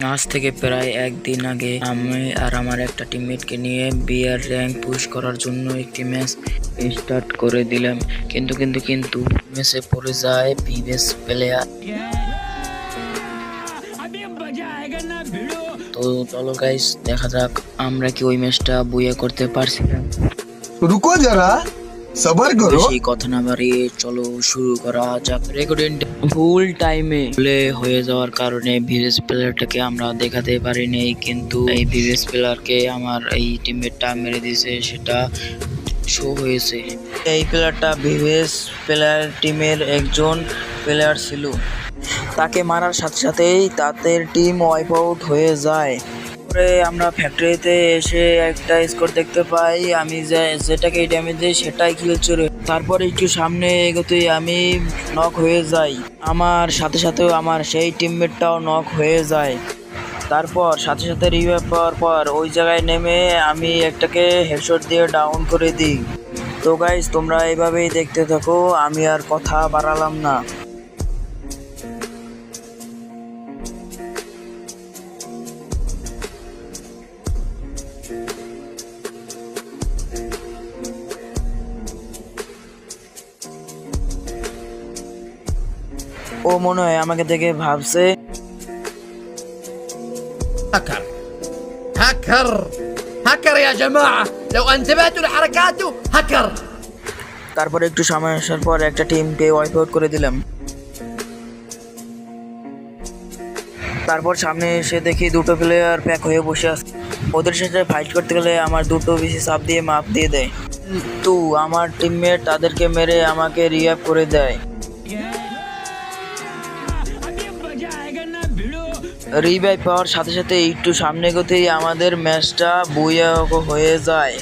আজ থেকে প্রায় একদিন আগে আমি আর আমার একটা টিমমেটকে নিয়ে বিয়ার র্যাঙ্ক পুশ করার জন্য একটি ম্যাচ স্টার্ট করে দিলাম। কিন্তু ম্যাচে পড়ে যায় ভিভেস প্লেয়ার। তো চলো গাইস, দেখা যাক আমরা কি ওই ম্যাচটা বুয়া করতে পারছিলাম। रुको जरा सबर करो। বেশি কথা না বাড়িয়ে চলো শুরু করা যাক। রেকর্ডিং ফুল টাইমে হয়ে যাওয়ার কারণে ভিভেস প্লেয়ারটাকে আমরা দেখাতে পারিনি, কিন্তু এই ভিভেস প্লেয়ারকে আমার এই টিমমেটটা মেরে দিয়েছে, সেটা শো হয়েছে। এই প্লেয়ারটা ভিভেস প্লেয়ার টিমের একজন প্লেয়ার ছিল। তাকে মারার সাথে সাথেই তাদের টিম ওয়াইপ আউট হয়ে যায়। পরে আমরা ফ্যাক্টরিতে এসে একটা স্কোর দেখতে পাই, আমি যেটাকে ড্যামেজ দিই সেটাই কিল চুরি। তারপর একটু সামনে এগোতেই আমি নক হয়ে যাই, আমার সাথে সাথেও আমার সেই টিমমেটটাও নক হয়ে যায়। তারপর সাথে সাথে রিভাইভ পাওয়ার পর ওই জায়গায় নেমে আমি একটাকে হেডশট দিয়ে ডাউন করে দিই। তো গাইস, তোমরা এইভাবেই দেখতে থাকো, আমি আর কথা বাড়ালাম না। ও মনে হয় আমাকে দেখে ভাবছে هاكر هاكر هاكر يا جماعة، لو انتبهتوا لحركاته هاكر. তারপর একটু সময় আসার পর একটা টিমকে ওয়াইপ আউট করে দিলাম। তারপর সামনে এসে দেখি দুটো প্লেয়ার প্যাক হয়ে বসে আছে। ওদের সাথে ফাইট করতে গেলে আমার দুটো বেশি চাপ দিয়ে মাপ দিয়ে দেয়, কিন্তু আমার টিমমেট তাদেরকে মেরে আমাকে রিভাইভ করে দেয়। রিভাইভ পাওয়ার সাথে সাথে একটু সামনে এগোতেই আমাদের ম্যাচটা বুয়া হয়ে যায়।